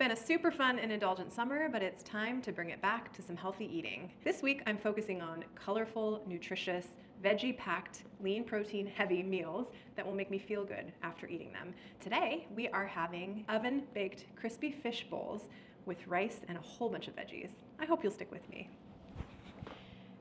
been a super fun and indulgent summer, but it's time to bring it back to some healthy eating. This week, I'm focusing on colorful, nutritious, veggie-packed, lean protein heavy meals that will make me feel good after eating them. Today, we are having oven-baked crispy fish bowls with rice and a whole bunch of veggies. I hope you'll stick with me.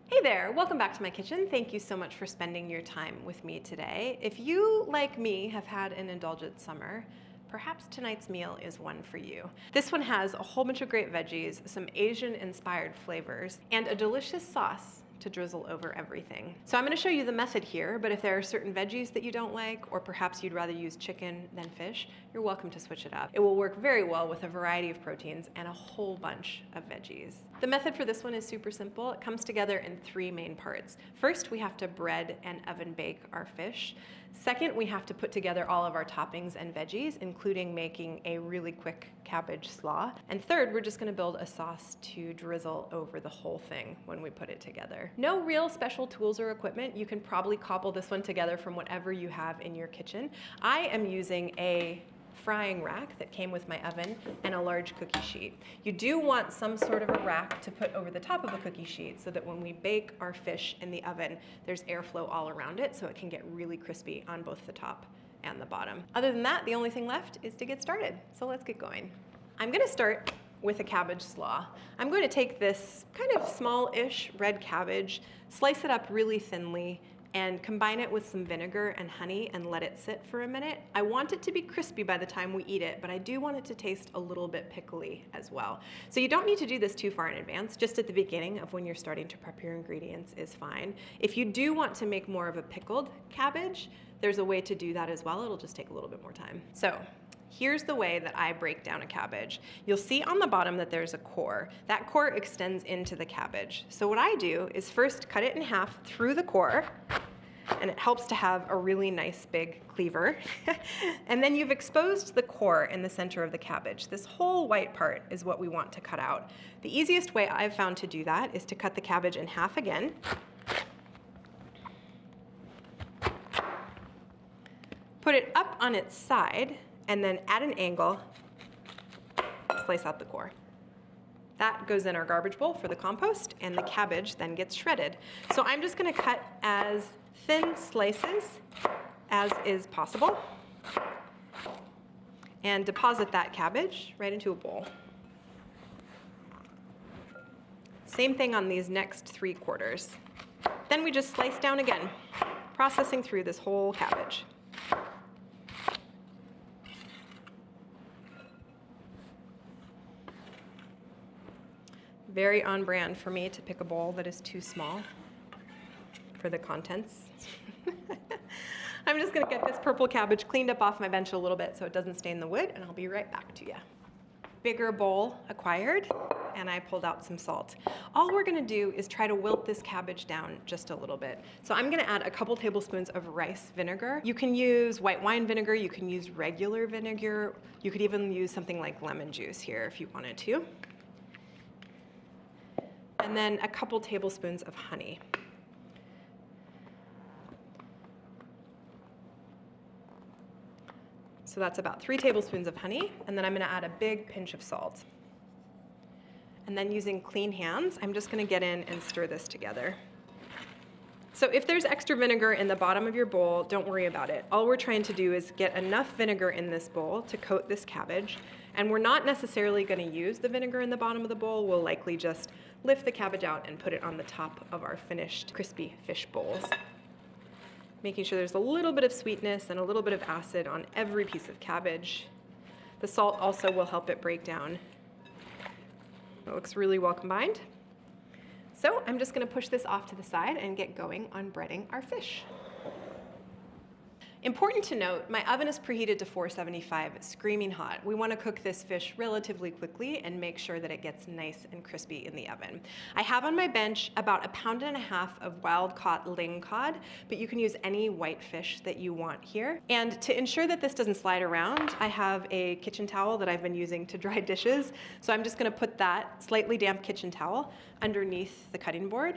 Hey there, welcome back to my kitchen. Thank you so much for spending your time with me today. If you, like me, have had an indulgent summer, perhaps tonight's meal is one for you. This one has a whole bunch of great veggies, some Asian-inspired flavors, and a delicious sauce to drizzle over everything. So I'm gonna show you the method here, but if there are certain veggies that you don't like, or perhaps you'd rather use chicken than fish, you're welcome to switch it up. It will work very well with a variety of proteins and a whole bunch of veggies. The method for this one is super simple. It comes together in three main parts. First, we have to bread and oven bake our fish. Second, we have to put together all of our toppings and veggies, including making a really quick cabbage slaw. And third, we're just gonna build a sauce to drizzle over the whole thing when we put it together. No real special tools or equipment. You can probably cobble this one together from whatever you have in your kitchen. I am using a frying rack that came with my oven and a large cookie sheet. You do want some sort of a rack to put over the top of a cookie sheet so that when we bake our fish in the oven, there's airflow all around it so it can get really crispy on both the top and the bottom. Other than that, the only thing left is to get started. So let's get going. I'm gonna start with a cabbage slaw. I'm going to take this kind of small-ish red cabbage, slice it up really thinly, and combine it with some vinegar and honey and let it sit for a minute. I want it to be crispy by the time we eat it, but I do want it to taste a little bit pickly as well. So you don't need to do this too far in advance. Just at the beginning of when you're starting to prep your ingredients is fine. If you do want to make more of a pickled cabbage, there's a way to do that as well. It'll just take a little bit more time. So here's the way that I break down a cabbage. You'll see on the bottom that there's a core. That core extends into the cabbage. So what I do is first cut it in half through the core, and it helps to have a really nice big cleaver. And then you've exposed the core in the center of the cabbage. This whole white part is what we want to cut out. The easiest way I've found to do that is to cut the cabbage in half again. Put it up on its side, and then at an angle, slice out the core. That goes in our garbage bowl for the compost, and the cabbage then gets shredded. So I'm just gonna cut as thin slices as is possible and deposit that cabbage right into a bowl. Same thing on these next 3/4. Then we just slice down again, processing through this whole cabbage. Very on brand for me to pick a bowl that is too small for the contents. I'm just gonna get this purple cabbage cleaned up off my bench a little bit so it doesn't stain the wood, and I'll be right back to you. Bigger bowl acquired, and I pulled out some salt. All we're gonna do is try to wilt this cabbage down just a little bit. So I'm gonna add a couple tablespoons of rice vinegar. You can use white wine vinegar, you can use regular vinegar, you could even use something like lemon juice here if you wanted to. And then a couple tablespoons of honey. So that's about 3 tablespoons of honey, and then I'm gonna add a big pinch of salt. And then using clean hands, I'm just gonna get in and stir this together. So if there's extra vinegar in the bottom of your bowl, don't worry about it. All we're trying to do is get enough vinegar in this bowl to coat this cabbage, and we're not necessarily gonna use the vinegar in the bottom of the bowl. We'll likely just lift the cabbage out and put it on the top of our finished crispy fish bowls. Making sure there's a little bit of sweetness and a little bit of acid on every piece of cabbage. The salt also will help it break down. It looks really well combined. So I'm just gonna push this off to the side and get going on breading our fish. Important to note, my oven is preheated to 475, screaming hot. We want to cook this fish relatively quickly and make sure that it gets nice and crispy in the oven. I have on my bench about 1.5 pounds of wild-caught ling cod, but you can use any white fish that you want here. And to ensure that this doesn't slide around, I have a kitchen towel that I've been using to dry dishes. So I'm just going to put that slightly damp kitchen towel underneath the cutting board.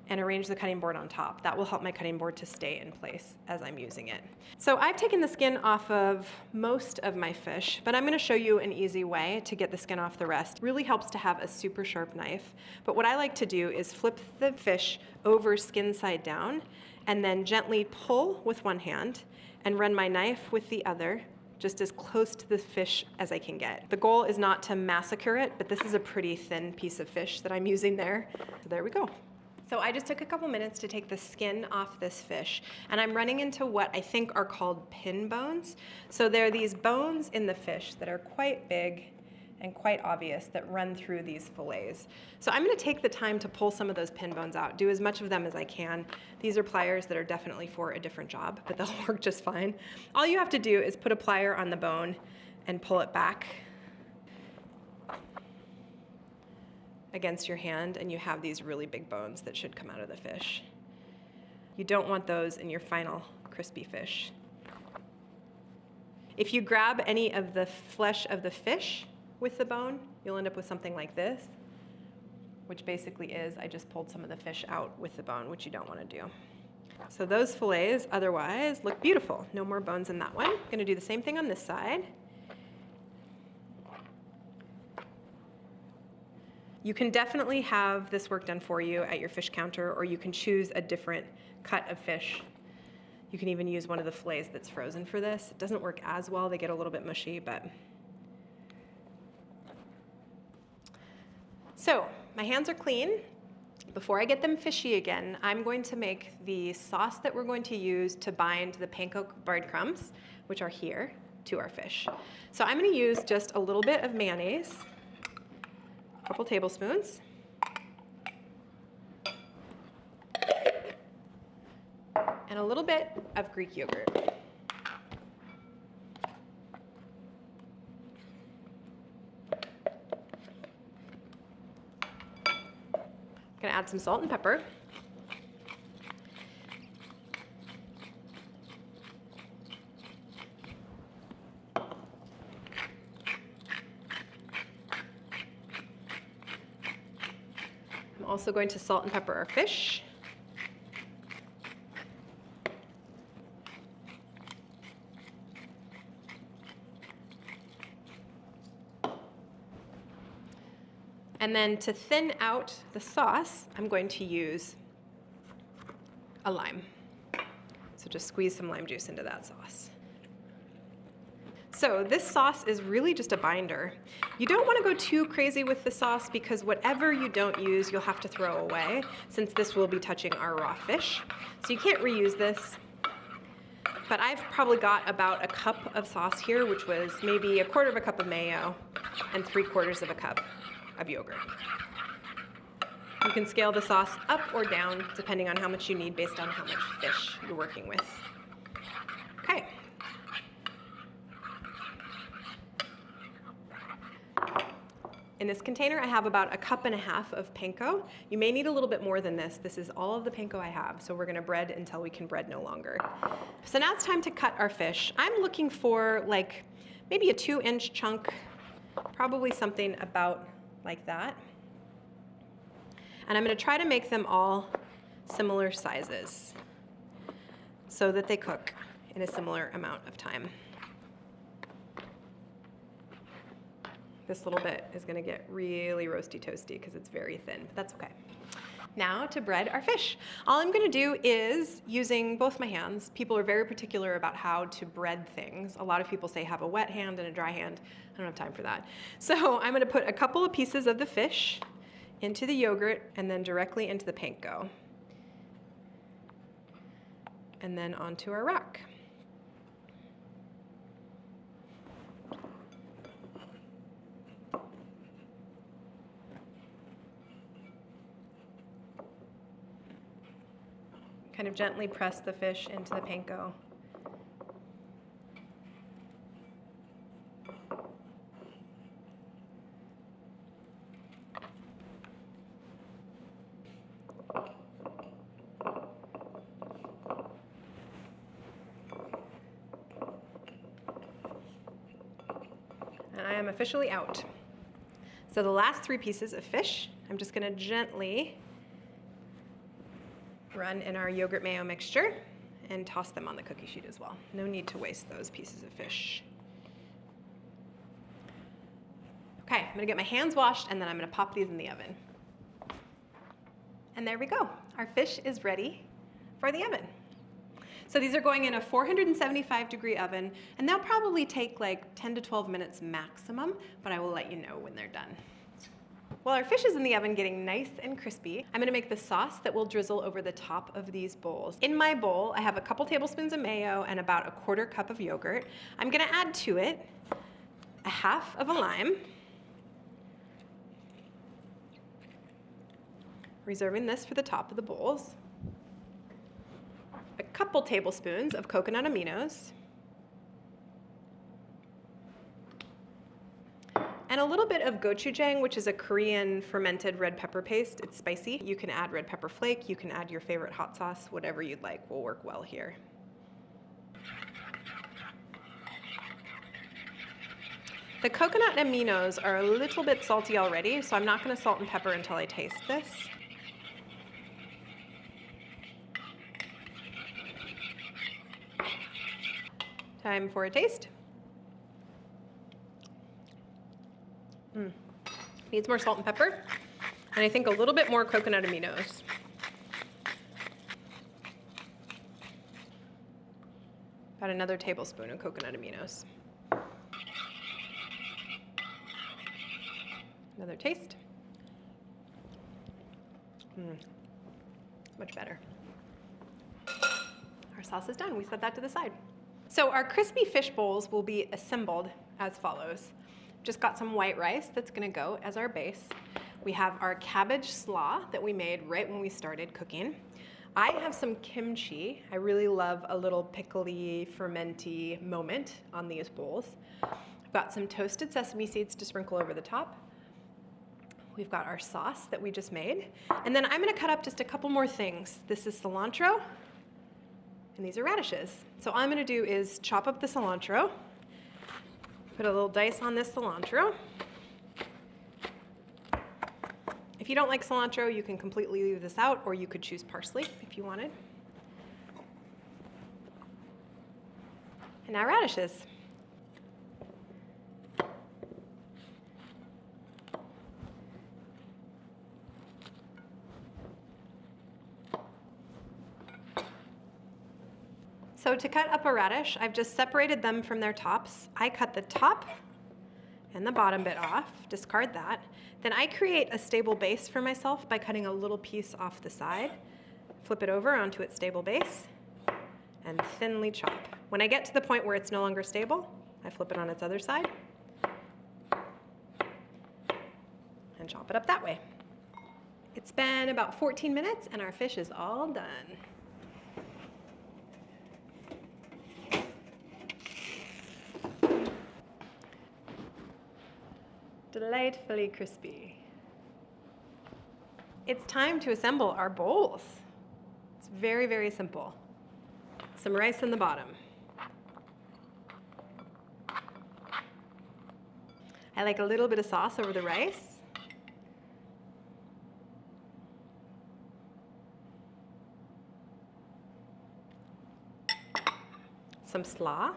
and arrange the cutting board on top. That will help my cutting board to stay in place as I'm using it. So I've taken the skin off of most of my fish, but I'm gonna show you an easy way to get the skin off the rest. It really helps to have a super sharp knife. But what I like to do is flip the fish over skin side down and then gently pull with one hand and run my knife with the other just as close to the fish as I can get. The goal is not to massacre it, but this is a pretty thin piece of fish that I'm using there. So there we go. So I just took a couple minutes to take the skin off this fish, and I'm running into what I think are called pin bones. So there are these bones in the fish that are quite big and quite obvious that run through these fillets. So I'm gonna take the time to pull some of those pin bones out, do as much of them as I can. These are pliers that are definitely for a different job, but they'll work just fine. All you have to do is put a plier on the bone and pull it back against your hand, and you have these really big bones that should come out of the fish. You don't want those in your final crispy fish. If you grab any of the flesh of the fish with the bone, you'll end up with something like this, which basically is I just pulled some of the fish out with the bone, which you don't want to do. So those fillets otherwise look beautiful. No more bones in that one. I'm going to do the same thing on this side. You can definitely have this work done for you at your fish counter, or you can choose a different cut of fish. You can even use one of the fillets that's frozen for this. It doesn't work as well, they get a little bit mushy, but. So, my hands are clean. Before I get them fishy again, I'm going to make the sauce that we're going to use to bind the panko breadcrumbs, which are here, to our fish. So I'm gonna use just a little bit of mayonnaise, a couple tablespoons, and a little bit of Greek yogurt. I'm gonna add some salt and pepper. I'm also going to salt and pepper our fish. And then to thin out the sauce, I'm going to use a lime. So just squeeze some lime juice into that sauce. So this sauce is really just a binder. You don't want to go too crazy with the sauce because whatever you don't use, you'll have to throw away since this will be touching our raw fish. So you can't reuse this. But I've probably got about a cup of sauce here, which was maybe 1/4 cup of mayo and 3/4 cup of yogurt. You can scale the sauce up or down depending on how much you need based on how much fish you're working with. Okay. In this container, I have about 1.5 cups of panko. You may need a little bit more than this. This is all of the panko I have, so we're gonna bread until we can bread no longer. So now it's time to cut our fish. I'm looking for like maybe a 2-inch chunk, probably something about like that. And I'm gonna try to make them all similar sizes so that they cook in a similar amount of time. This little bit is gonna get really roasty toasty because it's very thin, but that's okay. Now to bread our fish. All I'm gonna do is, using both my hands, people are very particular about how to bread things. A lot of people say have a wet hand and a dry hand. I don't have time for that. So I'm gonna put a couple of pieces of the fish into the yogurt and then directly into the panko. And then onto our rack. Kind of gently press the fish into the panko. And I am officially out. So the last 3 pieces of fish, I'm just gonna gently Run in our yogurt mayo mixture and toss them on the cookie sheet as well. No need to waste those pieces of fish. Okay, I'm gonna get my hands washed and then I'm gonna pop these in the oven. And there we go. Our fish is ready for the oven. So these are going in a 475-degree oven, and they'll probably take like 10 to 12 minutes maximum, but I will let you know when they're done. While our fish is in the oven getting nice and crispy, I'm gonna make the sauce that will drizzle over the top of these bowls. In my bowl, I have a couple tablespoons of mayo and about a 1/4 cup of yogurt. I'm gonna add to it a 1/2 of a lime, reserving this for the top of the bowls, a couple tablespoons of coconut aminos, and a little bit of gochujang, which is a Korean fermented red pepper paste. It's spicy. You can add red pepper flake, you can add your favorite hot sauce, whatever you'd like will work well here. The coconut aminos are a little bit salty already, so I'm not going to salt and pepper until I taste this. Time for a taste. Needs more salt and pepper, and I think a little bit more coconut aminos. About another tablespoon of coconut aminos. Another taste. Much better. Our sauce is done. We set that to the side. So our crispy fish bowls will be assembled as follows. Just got some white rice that's gonna go as our base. We have our cabbage slaw that we made right when we started cooking. I have some kimchi. I really love a little pickly, fermenty moment on these bowls. I've got some toasted sesame seeds to sprinkle over the top. We've got our sauce that we just made. And then I'm gonna cut up just a couple more things. This is cilantro, and these are radishes. So all I'm gonna do is chop up the cilantro, put a little dice on this cilantro. If you don't like cilantro, you can completely leave this out, or you could choose parsley if you wanted. And now radishes. So to cut up a radish, I've just separated them from their tops. I cut the top and the bottom bit off, discard that. Then I create a stable base for myself by cutting a little piece off the side, flip it over onto its stable base, and thinly chop. When I get to the point where it's no longer stable, I flip it on its other side and chop it up that way. It's been about 14 minutes and our fish is all done. Delightfully crispy. It's time to assemble our bowls. It's very, very simple. Some rice in the bottom. I like a little bit of sauce over the rice. Some slaw.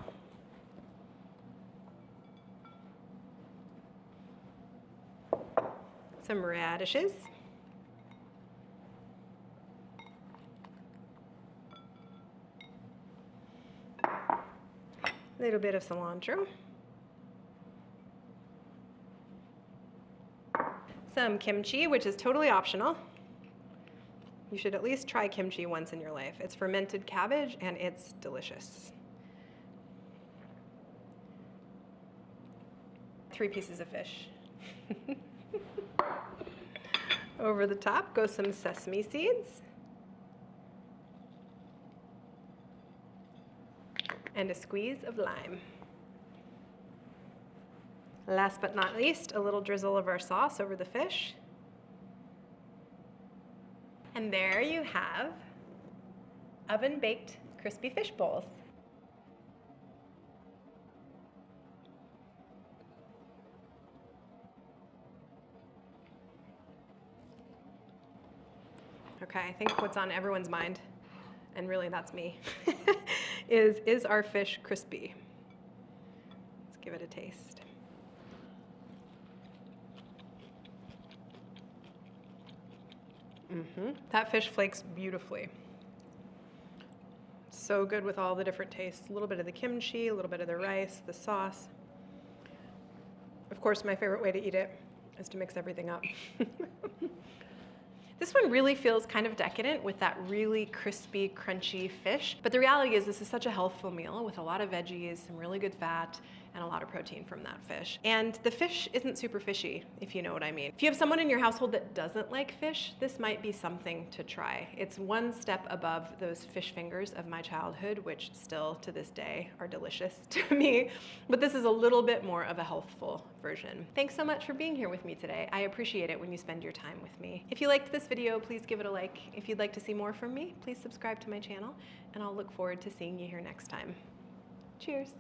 Some radishes. A little bit of cilantro. Some kimchi, which is totally optional. You should at least try kimchi once in your life. It's fermented cabbage and it's delicious. 3 pieces of fish. Over the top go some sesame seeds and a squeeze of lime. Last but not least, a little drizzle of our sauce over the fish. And there you have oven-baked crispy fish bowls. Okay, I think what's on everyone's mind, and really that's me, is our fish crispy? Let's give it a taste. That fish flakes beautifully. So good with all the different tastes. A little bit of the kimchi, a little bit of the rice, the sauce. Of course, my favorite way to eat it is to mix everything up. This one really feels kind of decadent with that really crispy, crunchy fish. But the reality is this is such a healthful meal with a lot of veggies, some really good fat, and a lot of protein from that fish. And the fish isn't super fishy, if you know what I mean. If you have someone in your household that doesn't like fish, this might be something to try. It's one step above those fish fingers of my childhood, which still to this day are delicious to me. But this is a little bit more of a healthful version. Thanks so much for being here with me today. I appreciate it when you spend your time with me. If you liked this video, please give it a like. If you'd like to see more from me, please subscribe to my channel, and I'll look forward to seeing you here next time. Cheers.